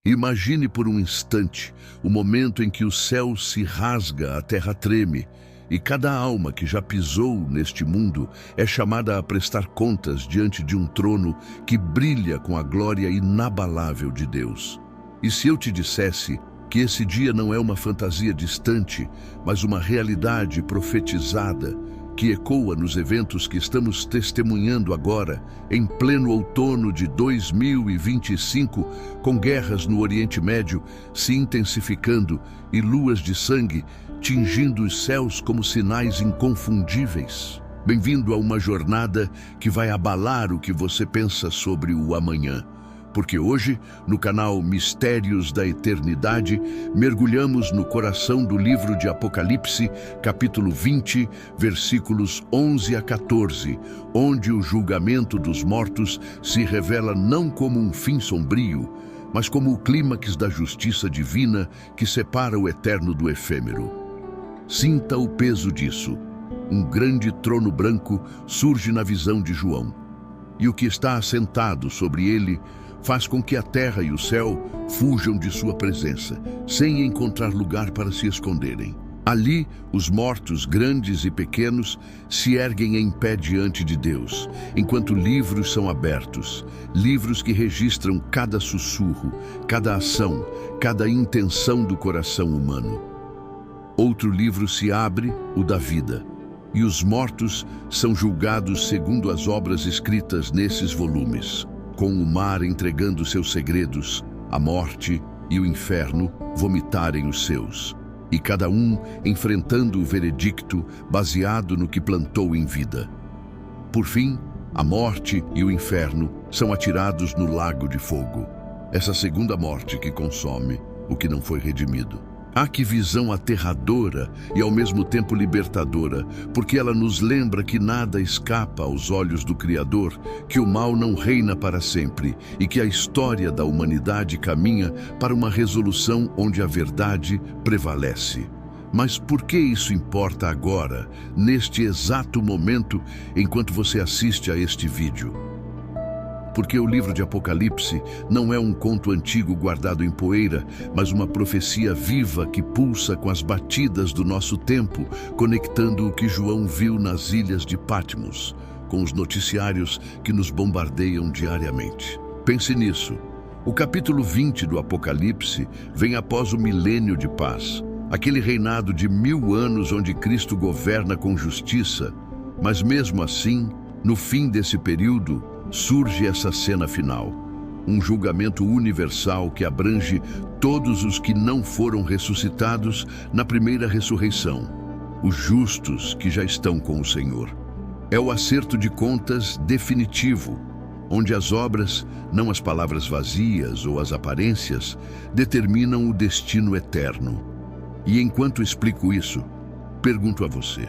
Imagine por um instante o momento em que o céu se rasga, a terra treme, e cada alma que já pisou neste mundo é chamada a prestar contas diante de um trono que brilha com a glória inabalável de Deus. E se eu te dissesse que esse dia não é uma fantasia distante, mas uma realidade profetizada, que ecoa nos eventos que estamos testemunhando agora, em pleno outono de 2025, com guerras no Oriente Médio se intensificando e luas de sangue tingindo os céus como sinais inconfundíveis. Bem-vindo a uma jornada que vai abalar o que você pensa sobre o amanhã. Porque hoje, no canal Mistérios da Eternidade, mergulhamos no coração do livro de Apocalipse, capítulo 20, versículos 11 a 14, onde o julgamento dos mortos se revela não como um fim sombrio, mas como o clímax da justiça divina que separa o eterno do efêmero. Sinta o peso disso. Um grande trono branco surge na visão de João, e o que está assentado sobre ele faz com que a terra e o céu fujam de sua presença, sem encontrar lugar para se esconderem. Ali, os mortos, grandes e pequenos, se erguem em pé diante de Deus, enquanto livros são abertos, livros que registram cada sussurro, cada ação, cada intenção do coração humano. Outro livro se abre, o da vida, e os mortos são julgados segundo as obras escritas nesses volumes, com o mar entregando seus segredos, a morte e o inferno vomitarem os seus, e cada um enfrentando o veredicto baseado no que plantou em vida. Por fim, a morte e o inferno são atirados no lago de fogo, essa segunda morte que consome o que não foi redimido. Ah, que visão aterradora e ao mesmo tempo libertadora, porque ela nos lembra que nada escapa aos olhos do Criador, que o mal não reina para sempre e que a história da humanidade caminha para uma resolução onde a verdade prevalece. Mas por que isso importa agora, neste exato momento, enquanto você assiste a este vídeo? Porque o livro de Apocalipse não é um conto antigo guardado em poeira, mas uma profecia viva que pulsa com as batidas do nosso tempo, conectando o que João viu nas ilhas de Patmos, com os noticiários que nos bombardeiam diariamente. Pense nisso. O capítulo 20 do Apocalipse vem após o milênio de paz, aquele reinado de 1000 anos onde Cristo governa com justiça, mas mesmo assim, no fim desse período, surge essa cena final, um julgamento universal que abrange todos os que não foram ressuscitados na primeira ressurreição, os justos que já estão com o Senhor. É o acerto de contas definitivo, onde as obras, não as palavras vazias ou as aparências, determinam o destino eterno. E enquanto explico isso, pergunto a você: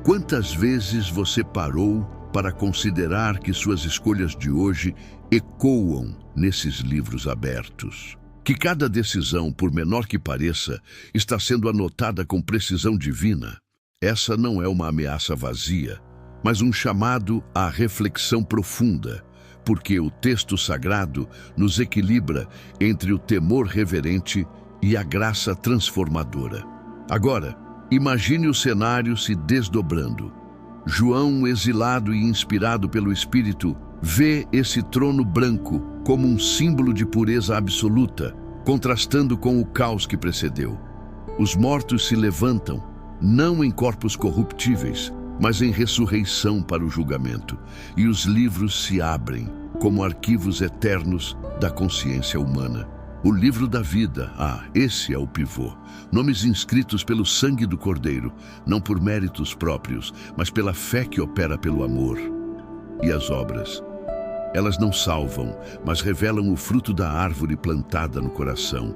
quantas vezes você parou para considerar que suas escolhas de hoje ecoam nesses livros abertos? Que cada decisão, por menor que pareça, está sendo anotada com precisão divina? Essa não é uma ameaça vazia, mas um chamado à reflexão profunda, porque o texto sagrado nos equilibra entre o temor reverente e a graça transformadora. Agora, imagine o cenário se desdobrando. João, exilado e inspirado pelo Espírito, vê esse trono branco como um símbolo de pureza absoluta, contrastando com o caos que precedeu. Os mortos se levantam, não em corpos corruptíveis, mas em ressurreição para o julgamento, e os livros se abrem como arquivos eternos da consciência humana. O livro da vida, esse é o pivô. Nomes inscritos pelo sangue do Cordeiro, não por méritos próprios, mas pela fé que opera pelo amor. E as obras? Elas não salvam, mas revelam o fruto da árvore plantada no coração.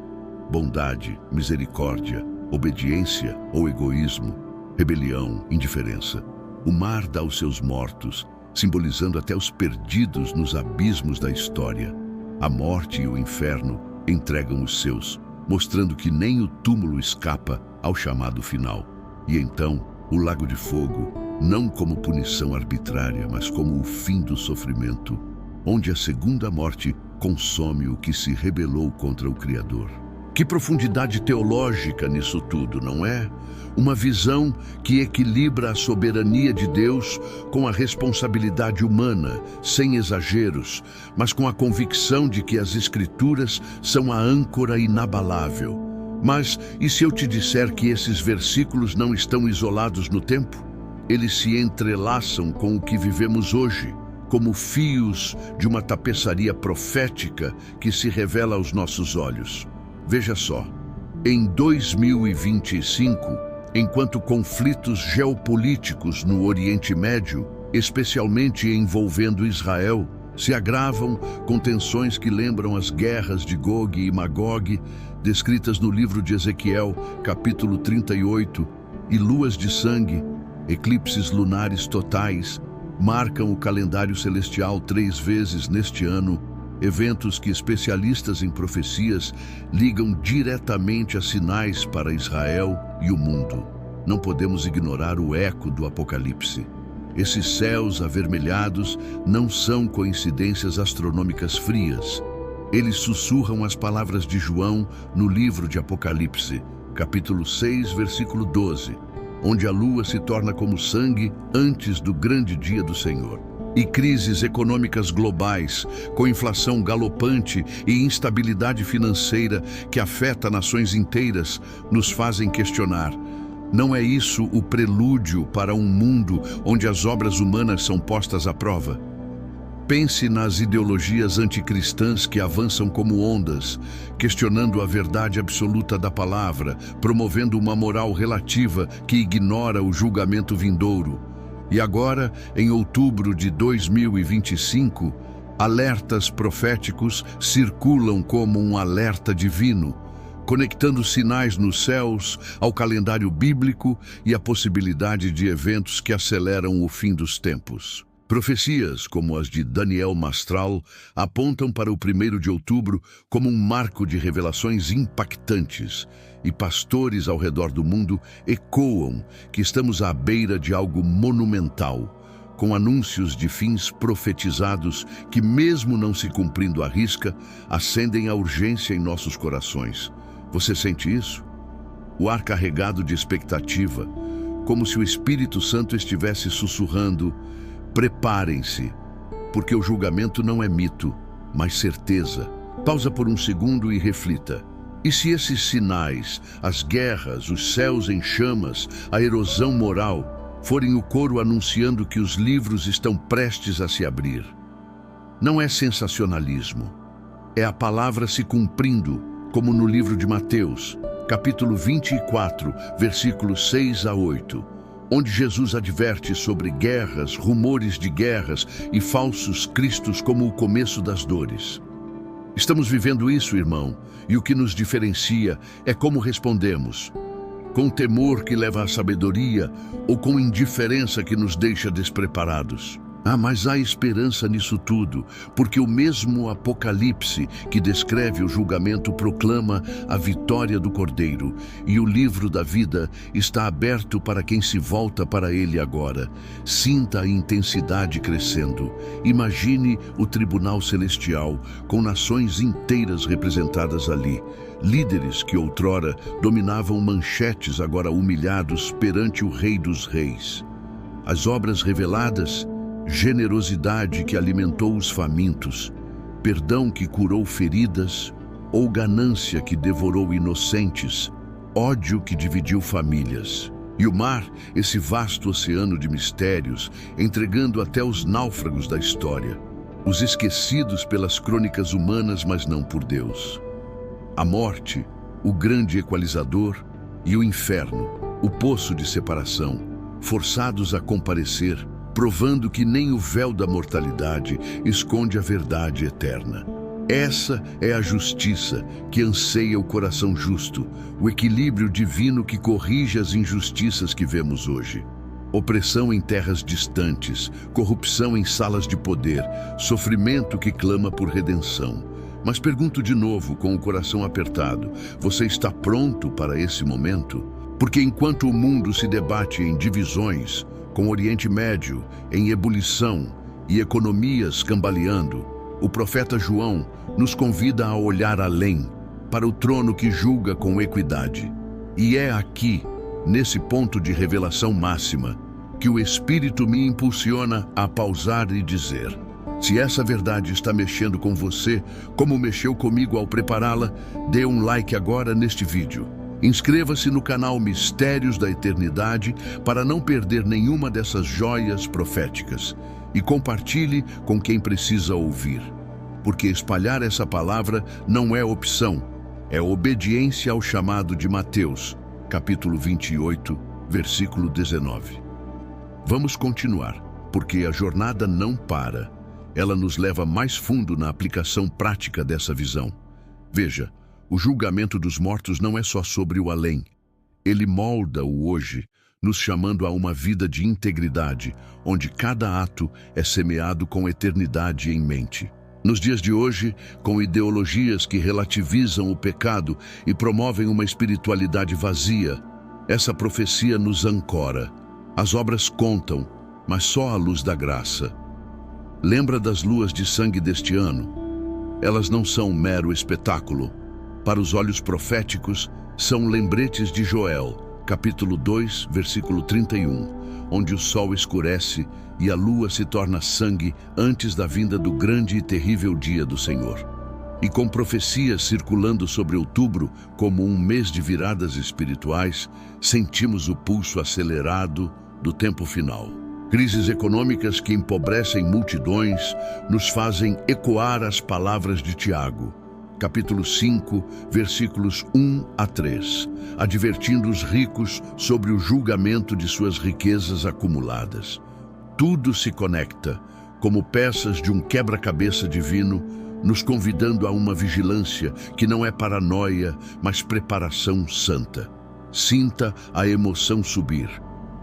Bondade, misericórdia, obediência ou egoísmo, rebelião, indiferença. O mar dá os seus mortos, simbolizando até os perdidos nos abismos da história. A morte e o inferno entregam os seus, mostrando que nem o túmulo escapa ao chamado final. E então, o lago de fogo, não como punição arbitrária, mas como o fim do sofrimento, onde a segunda morte consome o que se rebelou contra o Criador. Que profundidade teológica nisso tudo, não é? Uma visão que equilibra a soberania de Deus com a responsabilidade humana, sem exageros, mas com a convicção de que as Escrituras são a âncora inabalável. Mas e se eu te disser que esses versículos não estão isolados no tempo? Eles se entrelaçam com o que vivemos hoje, como fios de uma tapeçaria profética que se revela aos nossos olhos. Veja só, em 2025, enquanto conflitos geopolíticos no Oriente Médio, especialmente envolvendo Israel, se agravam com tensões que lembram as guerras de Gog e Magog, descritas no livro de Ezequiel, capítulo 38, e luas de sangue, eclipses lunares totais, marcam o calendário celestial 3 vezes neste ano, eventos que especialistas em profecias ligam diretamente a sinais para Israel e o mundo. Não podemos ignorar o eco do Apocalipse. Esses céus avermelhados não são coincidências astronômicas frias. Eles sussurram as palavras de João no livro de Apocalipse, capítulo 6, versículo 12, onde a lua se torna como sangue antes do grande dia do Senhor. E crises econômicas globais, com inflação galopante e instabilidade financeira que afeta nações inteiras, nos fazem questionar: não é isso o prelúdio para um mundo onde as obras humanas são postas à prova? Pense nas ideologias anticristãs que avançam como ondas, questionando a verdade absoluta da palavra, promovendo uma moral relativa que ignora o julgamento vindouro. E agora, em outubro de 2025, alertas proféticos circulam como um alerta divino, conectando sinais nos céus ao calendário bíblico e a possibilidade de eventos que aceleram o fim dos tempos. Profecias, como as de Daniel Mastral, apontam para o 1º de outubro como um marco de revelações impactantes, e pastores ao redor do mundo ecoam que estamos à beira de algo monumental, com anúncios de fins profetizados que, mesmo não se cumprindo à risca, acendem a urgência em nossos corações. Você sente isso? O ar carregado de expectativa, como se o Espírito Santo estivesse sussurrando: preparem-se, porque o julgamento não é mito, mas certeza. Pausa por um segundo e reflita. E se esses sinais, as guerras, os céus em chamas, a erosão moral, forem o coro anunciando que os livros estão prestes a se abrir? Não é sensacionalismo. É a palavra se cumprindo, como no livro de Mateus, capítulo 24, versículos 6 a 8, onde Jesus adverte sobre guerras, rumores de guerras e falsos cristos como o começo das dores. Estamos vivendo isso, irmão, e o que nos diferencia é como respondemos: com temor que leva à sabedoria ou com indiferença que nos deixa despreparados. Mas há esperança nisso tudo, porque o mesmo Apocalipse que descreve o julgamento proclama a vitória do Cordeiro, e o livro da vida está aberto para quem se volta para ele agora. Sinta a intensidade crescendo. Imagine o tribunal celestial, com nações inteiras representadas ali. Líderes que outrora dominavam manchetes, agora humilhados perante o Rei dos Reis. As obras reveladas, generosidade que alimentou os famintos, perdão que curou feridas, ou ganância que devorou inocentes, ódio que dividiu famílias. E o mar, esse vasto oceano de mistérios, entregando até os náufragos da história, os esquecidos pelas crônicas humanas, mas não por Deus. A morte, o grande equalizador, e o inferno, o poço de separação, forçados a comparecer, provando que nem o véu da mortalidade esconde a verdade eterna. Essa é a justiça que anseia o coração justo, o equilíbrio divino que corrige as injustiças que vemos hoje. Opressão em terras distantes, corrupção em salas de poder, sofrimento que clama por redenção. Mas pergunto de novo, com o coração apertado: você está pronto para esse momento? Porque enquanto o mundo se debate em divisões, com o Oriente Médio em ebulição e economias cambaleando, O profeta João nos convida a olhar além, para o trono que julga com equidade. E é aqui, nesse ponto de revelação máxima, que o Espírito me impulsiona a pausar e dizer: se essa verdade está mexendo com você, como mexeu comigo ao prepará-la, dê um like agora neste vídeo. Inscreva-se no canal Mistérios da Eternidade para não perder nenhuma dessas joias proféticas. E compartilhe com quem precisa ouvir. Porque espalhar essa palavra não é opção, é obediência ao chamado de Mateus, capítulo 28, versículo 19. Vamos continuar, porque a jornada não para. Ela nos leva mais fundo na aplicação prática dessa visão. Veja, o julgamento dos mortos não é só sobre o além. Ele molda o hoje, nos chamando a uma vida de integridade, onde cada ato é semeado com eternidade em mente. Nos dias de hoje, com ideologias que relativizam o pecado e promovem uma espiritualidade vazia, essa profecia nos ancora. As obras contam, mas só a luz da graça. Lembra das luas de sangue deste ano? Elas não são um mero espetáculo. Para os olhos proféticos, são lembretes de Joel, capítulo 2, versículo 31, onde o sol escurece e a lua se torna sangue antes da vinda do grande e terrível dia do Senhor. E com profecias circulando sobre outubro como um mês de viradas espirituais, sentimos o pulso acelerado do tempo final. Crises econômicas que empobrecem multidões nos fazem ecoar as palavras de Tiago, capítulo 5, versículos 1 a 3, advertindo os ricos sobre o julgamento de suas riquezas acumuladas. Tudo se conecta, como peças de um quebra-cabeça divino, nos convidando a uma vigilância que não é paranoia, mas preparação santa. Sinta a emoção subir.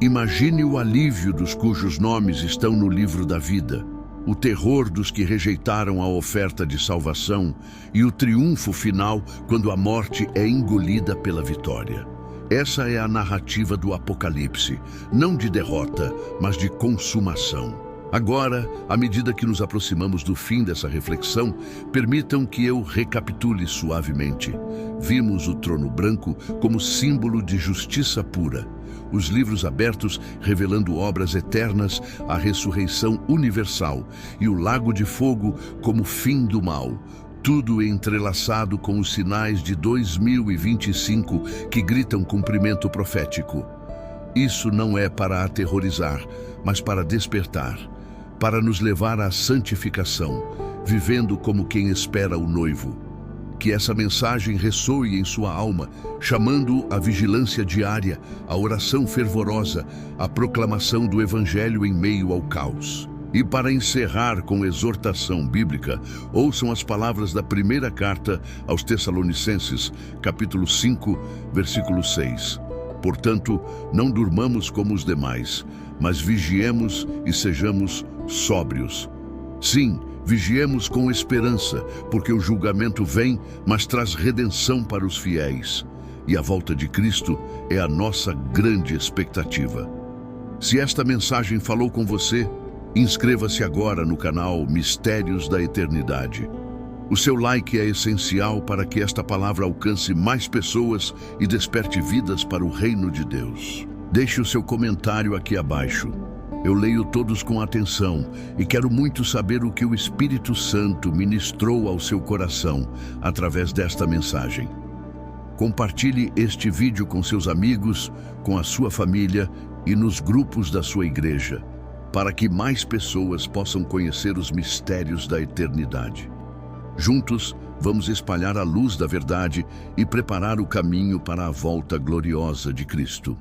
Imagine o alívio dos cujos nomes estão no livro da vida, o terror dos que rejeitaram a oferta de salvação e o triunfo final quando a morte é engolida pela vitória. Essa é a narrativa do Apocalipse, não de derrota, mas de consumação. Agora, à medida que nos aproximamos do fim dessa reflexão, permitam que eu recapitule suavemente. Vimos o trono branco como símbolo de justiça pura, os livros abertos revelando obras eternas, a ressurreição universal e o lago de fogo como fim do mal, tudo entrelaçado com os sinais de 2025 que gritam cumprimento profético. Isso não é para aterrorizar, mas para despertar, para nos levar à santificação, vivendo como quem espera o noivo. Que essa mensagem ressoe em sua alma, chamando a vigilância diária, a oração fervorosa, a proclamação do Evangelho em meio ao caos. E para encerrar com exortação bíblica, ouçam as palavras da primeira carta aos Tessalonicenses, capítulo 5, versículo 6. Portanto, não durmamos como os demais, mas vigiemos e sejamos sóbrios. Sim, vigiemos com esperança, porque o julgamento vem, mas traz redenção para os fiéis. E a volta de Cristo é a nossa grande expectativa. Se esta mensagem falou com você, inscreva-se agora no canal Mistérios da Eternidade. O seu like é essencial para que esta palavra alcance mais pessoas e desperte vidas para o reino de Deus. Deixe o seu comentário aqui abaixo. Eu leio todos com atenção e quero muito saber o que o Espírito Santo ministrou ao seu coração através desta mensagem. Compartilhe este vídeo com seus amigos, com a sua família e nos grupos da sua igreja, para que mais pessoas possam conhecer os mistérios da eternidade. Juntos, vamos espalhar a luz da verdade e preparar o caminho para a volta gloriosa de Cristo.